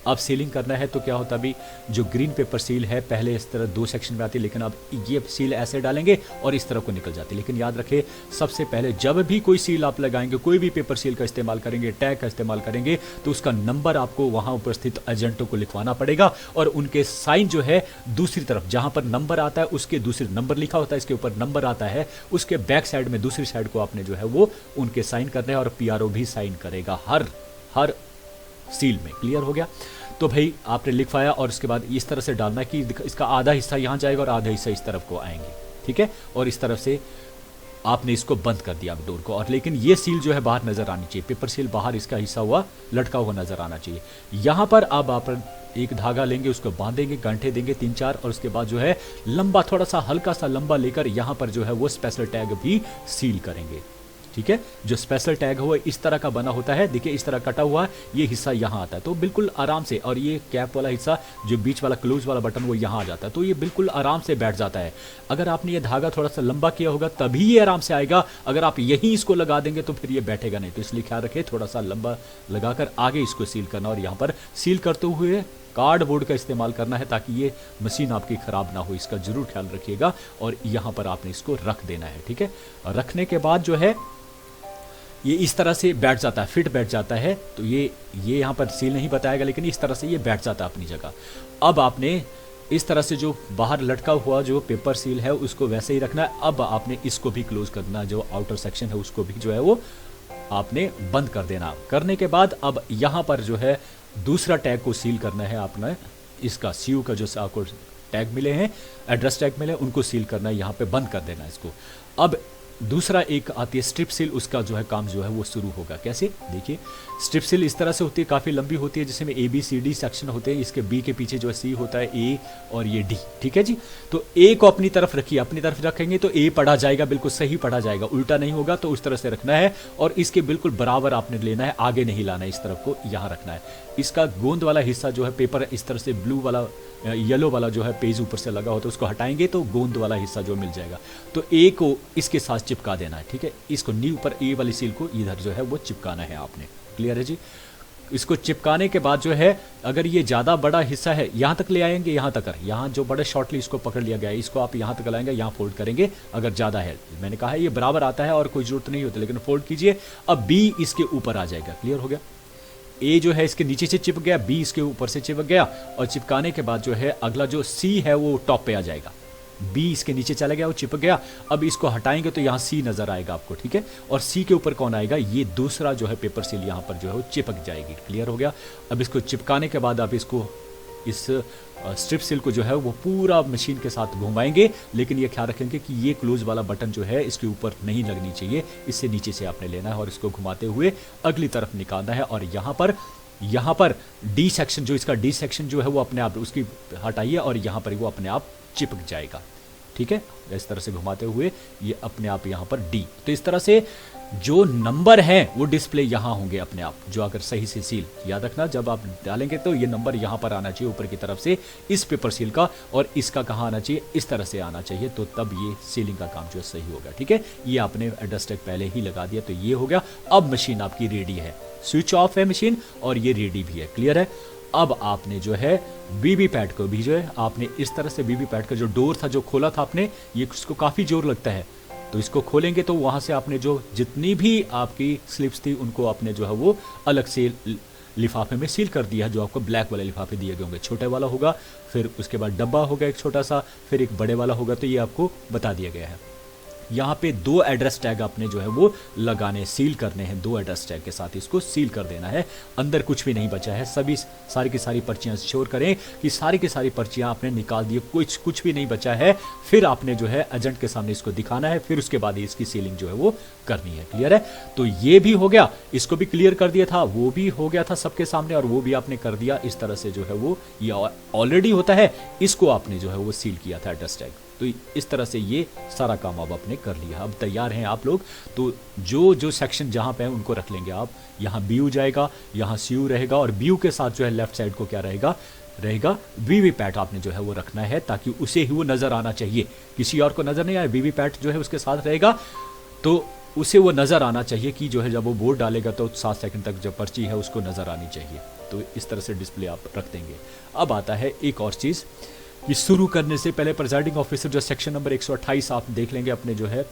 अब सीलिंग करना है तो क्या होता, अभी जो ग्रीन पेपर सील है पहले इस तरह 2 सेक्शन में आती है, लेकिन अब ये सील ऐसे डालेंगे और इस तरह को निकल जाती है। लेकिन याद रखें, सबसे पहले जब भी कोई सील आप लगाएंगे, कोई भी पेपर सील का इस्तेमाल करेंगे, टैग का इस्तेमाल करेंगे, तो उसका नंबर आपको वहाँ उपस्थित एजेंटों को लिखवाना पड़ेगा, और उनके साइन जो है दूसरी तरफ जहाँ पर नंबर आता है उसके दूसरे नंबर लिखा होता है, इसके ऊपर नंबर आता है, उसके बैक साइड में दूसरी साइड को आपने जो है वो उनके साइन करने हैं, और पीआरओ भी साइन करेगा हर सील में। क्लियर हो गया। तो भाई आपने लिखवाया और उसके बाद इस तरह से डालना कि इसका आधा हिस्सा यहाँ जाएगा और आधा हिस्सा इस तरफ को आएंगे, ठीक है। और इस तरफ से आपने इसको बंद कर दिया डोर को, और लेकिन ये सील जो है बाहर नजर आनी चाहिए, पेपर सील बाहर इसका हिस्सा हुआ लटका हुआ नजर आना चाहिए। यहाँ पर अब आप एक धागा लेंगे, उसको बांधेंगे, गांठे देंगे 3-4, और उसके बाद जो है लंबा, थोड़ा सा हल्का सा लंबा लेकर यहाँ पर जो है वो स्पेशल टैग भी सील करेंगे, ठीक है। जो स्पेशल टैग हुआ इस तरह का बना होता है, देखिए इस तरह कटा हुआ, ये हिस्सा यहाँ आता है, तो बिल्कुल आराम से, और ये कैप वाला हिस्सा जो बीच वाला क्लोज वाला बटन वो यहाँ आ जाता है, तो ये बिल्कुल आराम से बैठ जाता है। अगर आपने ये धागा थोड़ा सा लंबा किया होगा तभी ये आराम से आएगा, अगर आप यहीं इसको लगा देंगे तो फिर ये बैठेगा नहीं। तो इसलिए ख्याल रखें, थोड़ा सा लंबा लगाकर आगे इसको सील करना, और यहाँ पर सील करते हुए कार्डबोर्ड का इस्तेमाल करना है ताकि ये मशीन आपकी खराब ना हो, इसका जरूर ख्याल रखिएगा। और यहाँ पर आपने इसको रख देना है, ठीक है। रखने के बाद जो है ये इस तरह से बैठ जाता है, फिट बैठ जाता है। तो ये यहाँ पर सील नहीं बताएगा, लेकिन इस तरह से ये बैठ जाता है अपनी जगह। अब आपने इस तरह से जो बाहर लटका हुआ जो पेपर सील है उसको वैसे ही रखना है। अब आपने इसको भी क्लोज करना, जो आउटर सेक्शन है उसको भी जो है वो आपने बंद कर देना। करने के बाद अब यहाँ पर जो है दूसरा टैग को सील करना है आपने, इसका सीयू का जो आपको टैग मिले हैं, एड्रेस टैग मिले, उनको सील करना है, यहाँ पे बंद कर देना है इसको। अब दूसरा एक आती है स्ट्रिप सील, उसका जो है काम जो है वो शुरू होगा। कैसे? देखिए, स्ट्रिप सील इस तरह से होती है, काफ़ी लंबी होती है, जिसमें A B C D section होते हैं। इसके बी के पीछे जो है सी होता है, ए और ये डी। ठीक है जी। तो ए को अपनी तरफ रखिए, अपनी तरफ रखेंगे तो ए पढ़ा जाएगा, बिल्कुल सही पढ़ा जाएगा, उल्टा नहीं होगा। तो उस तरह से रखना है और इसके बिल्कुल बराबर आपने लेना है, आगे नहीं लाना है, इस तरफ को यहाँ रखना है। इसका गोंद वाला हिस्सा जो है पेपर इस तरह से ब्लू वाला येलो वाला जो है पेज ऊपर से लगा होता है, उसको हटाएंगे तो गोंद वाला हिस्सा जो मिल जाएगा। तो ए को इसके साथ चिपका देना है। ठीक है, इसको नी पर ए वाली सील को इधर जो है वो चिपकाना है आपने। क्लियर है जी। इसको चिपकाने के बाद जो है, अगर ये ज़्यादा बड़ा हिस्सा है, यहाँ तक ले आएंगे, यहाँ तक, यहाँ जो बड़े शॉर्टली इसको पकड़ लिया गया है, इसको आप यहाँ तक लाएंगे, यहाँ फोल्ड करेंगे। अगर ज़्यादा है, मैंने कहा है ये बराबर आता है और कोई ज़रूरत नहीं होती, लेकिन फोल्ड कीजिए। अब बी इसके ऊपर आ जाएगा। क्लियर हो गया। ए जो है इसके नीचे से चिपक गया, बी इसके ऊपर से चिपक गया, और चिपकाने के बाद जो है अगला जो सी है वो टॉप पे आ जाएगा। बी इसके नीचे चला गया, वो चिपक गया। अब इसको हटाएंगे तो यहाँ सी नजर आएगा आपको। ठीक है, और सी के ऊपर कौन आएगा? ये दूसरा जो है पेपर सील यहाँ पर जो है वो चिपक जाएगी। क्लियर हो गया। अब इसको चिपकाने के बाद आप इसको इस स्ट्रिप सील को जो है वो पूरा मशीन के साथ घुमाएंगे, लेकिन ये ख्याल रखेंगे कि ये क्लोज वाला बटन जो है इसके ऊपर नहीं लगनी चाहिए, इससे नीचे से आपने लेना है और इसको घुमाते हुए अगली तरफ निकालना है। और यहाँ पर डी सेक्शन, जो इसका डी सेक्शन जो है वो अपने आप उसकी हटाइए और यहाँ पर वो अपने आप चिपक जाएगा। ठीक है, इस तरह से घुमाते हुए ये अपने आप यहाँ पर डी। तो इस तरह से जो नंबर हैं वो डिस्प्ले यहाँ होंगे अपने आप, जो अगर सही से सील, याद रखना जब आप डालेंगे तो ये नंबर यहाँ पर आना चाहिए ऊपर की तरफ से इस पेपर सील का, और इसका कहाँ आना चाहिए? इस तरह से आना चाहिए। तो तब ये सीलिंग का काम जो है सही होगा। ठीक है, ये आपने एड्रेस टैग पहले ही लगा दिया, तो ये हो गया। अब मशीन आपकी रेडी है, स्विच ऑफ है मशीन और ये रेडी भी है। क्लियर है। अब आपने जो है बीबी पैड को भी जो है आपने इस तरह से, बीबी पैड का जो डोर था जो खोला था आपने, ये उसको काफ़ी जोर लगता है, तो इसको खोलेंगे तो वहाँ से आपने जो जितनी भी आपकी स्लिप्स थी उनको आपने जो है वो अलग से लिफाफे में सील कर दिया, जो आपको ब्लैक वाले लिफाफे दिए गए होंगे। छोटे वाला होगा, फिर उसके बाद डब्बा होगा एक छोटा सा, फिर एक बड़े वाला होगा, तो ये आपको बता दिया गया है। यहाँ पे 2 एड्रेस टैग आपने जो है वो लगाने, सील करने हैं। 2 एड्रेस टैग के साथ इसको सील कर देना है। अंदर कुछ भी नहीं बचा है, सभी सारी की सारी पर्चियाँ श्योर करें कि सारी की सारी पर्चियाँ आपने निकाल दी, कुछ भी नहीं बचा है। फिर आपने जो है एजेंट के सामने इसको दिखाना है, फिर उसके बाद इसकी सीलिंग जो है वो करनी है। क्लियर है। तो ये भी हो गया, इसको भी क्लियर कर दिया था, वो भी हो गया था सबके सामने, और वो भी आपने कर दिया। इस तरह से जो है वो ये ऑलरेडी होता है, इसको आपने जो है वो सील किया था एड्रेस टैग। तो इस तरह से ये सारा काम अब आपने कर लिया। अब तैयार हैं आप लोग। तो जो सेक्शन जहाँ पे है उनको रख लेंगे आप। यहाँ बीयू जाएगा, यहाँ सीयू रहेगा, और बीयू के साथ जो है लेफ्ट साइड को क्या रहेगा वीवी पैट आपने जो है वो रखना है, ताकि उसे ही वो नज़र आना चाहिए, किसी और को नज़र नहीं आए। वीवी पैट जो है उसके साथ रहेगा, तो उसे वो नज़र आना चाहिए कि जो है जब वो बोर्ड डालेगा तो 7 सेकंड तक जो पर्ची है उसको नज़र आनी चाहिए। तो इस तरह से डिस्प्ले आप रख देंगे। अब आता है एक और चीज़ कि शुरू करने से पहले प्रिजाइडिंग ऑफिसर जो सेक्शन नंबर 128 आप देख लेंगे अपने जो है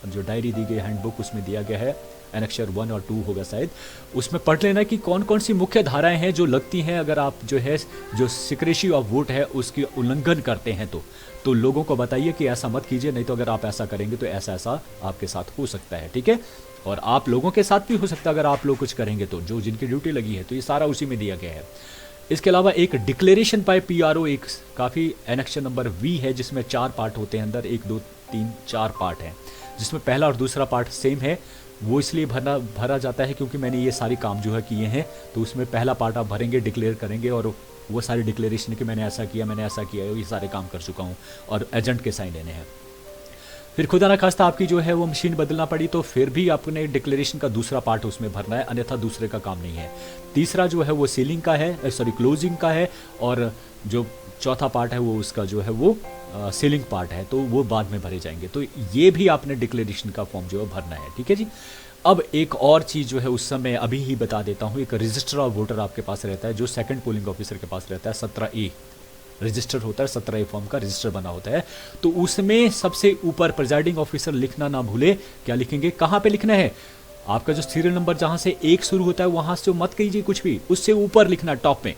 जो डायरी दी गई हैंडबुक, उसमें दिया गया है एनेक्चर 1 और 2 होगा शायद, उसमें पढ़ लेना कि कौन कौन सी मुख्य धाराएं हैं जो लगती हैं अगर आप जो है जो सिक्रेसी ऑफ वोट है उसकी उल्लंघन करते हैं। तो लोगों को बताइए कि ऐसा मत कीजिए, नहीं तो अगर आप ऐसा करेंगे तो ऐसा आपके साथ हो सकता है। ठीक है, और आप लोगों के साथ भी हो सकता है अगर आप लोग कुछ करेंगे तो, जो जिनकी ड्यूटी लगी है। तो ये सारा उसी में दिया गया है। इसके अलावा एक डिक्लेरेशन बाय PRO, एक काफ़ी एनेक्शन नंबर V है, जिसमें 4 पार्ट होते हैं अंदर, 1 2 3 4 पार्ट हैं, जिसमें पहला और दूसरा पार्ट सेम है। वो इसलिए भरा जाता है क्योंकि मैंने ये सारे काम जो है किए हैं। तो उसमें पहला पार्ट आप भरेंगे, डिक्लेयर करेंगे, और वो सारी डिक्लेरेशन कि मैंने ऐसा किया, ये सारे काम कर चुका हूँ, और एजेंट के साइन लेने हैं। फिर खुदा ना खास्ता आपकी जो है वो मशीन बदलना पड़ी तो फिर भी आपने डिक्लेरेशन का दूसरा पार्ट उसमें भरना है, अन्यथा दूसरे का काम नहीं है। तीसरा जो है वो सीलिंग का है, क्लोजिंग का है, और जो चौथा पार्ट है वो उसका जो है वो सीलिंग पार्ट है, तो वो बाद में भरे जाएंगे। तो ये भी आपने डिक्लेरेशन का फॉर्म जो है भरना है। ठीक है जी। अब एक और चीज़ जो है उस समय अभी ही बता देता हूँ, एक रजिस्टर ऑफ वोटर आपके पास रहता है, जो सेकंड पोलिंग ऑफिसर के पास रहता है। 17A रजिस्टर होता है, 17A फॉर्म का रजिस्टर बना होता है। तो उसमें सबसे ऊपर प्रिजाइडिंग ऑफिसर लिखना ना भूले। क्या लिखेंगे, कहाँ पे लिखना है? आपका जो सीरियल नंबर जहाँ से 1 शुरू होता है वहाँ से मत कीजिए कुछ भी, उससे ऊपर लिखना टॉप में।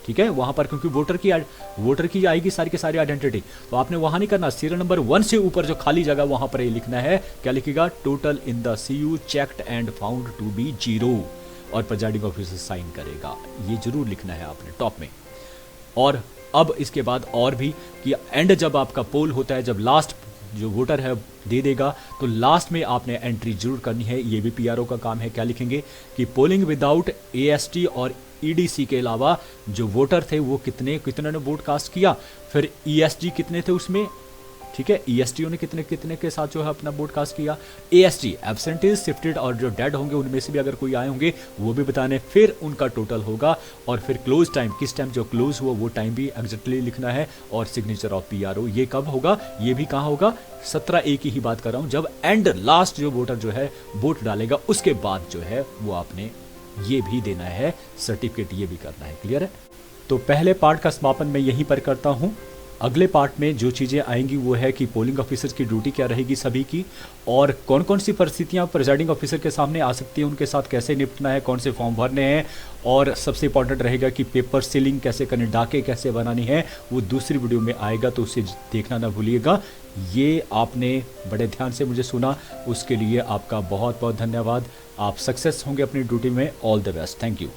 ठीक है, वहाँ पर क्योंकि वोटर की आएगी सारी की सारी आइडेंटिटी, तो आपने वहाँ नहीं करना। सीरियल नंबर 1 से ऊपर जो खाली जगह वहाँ पर ये लिखना है। क्या लिखेगा? Total in the CU checked and found to be 0, और प्रिजाइडिंग ऑफिसर साइन करेगा। ये जरूर लिखना है आपने टॉप में। और अब इसके बाद और भी कि एंड जब आपका पोल होता है, जब लास्ट जो वोटर है दे देगा, तो लास्ट में आपने एंट्री जरूर करनी है। ये भी पीआरओ का काम है। क्या लिखेंगे कि पोलिंग विदाउट एएसटी और ईडीसी के अलावा जो वोटर थे वो कितने ने वोट कास्ट किया, फिर ईएसजी कितने थे उसमें, ठीक है, ईएसटीओ ने कितने कितने के साथ जो है अपना वोट कास्ट किया, एएसटी एब्सेंटेज शिफ्टेड और जो डेड होंगे उनमें से भी अगर कोई आए होंगे वो भी बताने, फिर उनका टोटल होगा, और फिर क्लोज टाइम, किस टाइम जो क्लोज हुआ वो टाइम भी एग्जैक्टली लिखना है, और सिग्नेचर ऑफ पीआरओ। ये कब होगा, ये भी कहाँ होगा, 17A की ही बात कर रहा हूँ, जब एंड लास्ट जो वोटर जो है वोट डालेगा उसके बाद जो है वो आपने ये भी देना है सर्टिफिकेट, ये भी करना है। क्लियर है? तो पहले पार्ट का समापन मैं यहीं पर करता हूँ। अगले पार्ट में जो चीज़ें आएंगी वो है कि पोलिंग ऑफिसर की ड्यूटी क्या रहेगी सभी की, और कौन कौन सी परिस्थितियां प्रिजाइडिंग ऑफिसर के सामने आ सकती हैं, उनके साथ कैसे निपटना है, कौन से फॉर्म भरने हैं, और सबसे इंपॉर्टेंट रहेगा कि पेपर सीलिंग कैसे करनी, डाके कैसे बनानी है, वो दूसरी वीडियो में आएगा, तो उसे देखना ना भूलिएगा। ये आपने बड़े ध्यान से मुझे सुना, उसके लिए आपका बहुत बहुत धन्यवाद। आप सक्सेस होंगे अपनी ड्यूटी में। All the best. Thank you.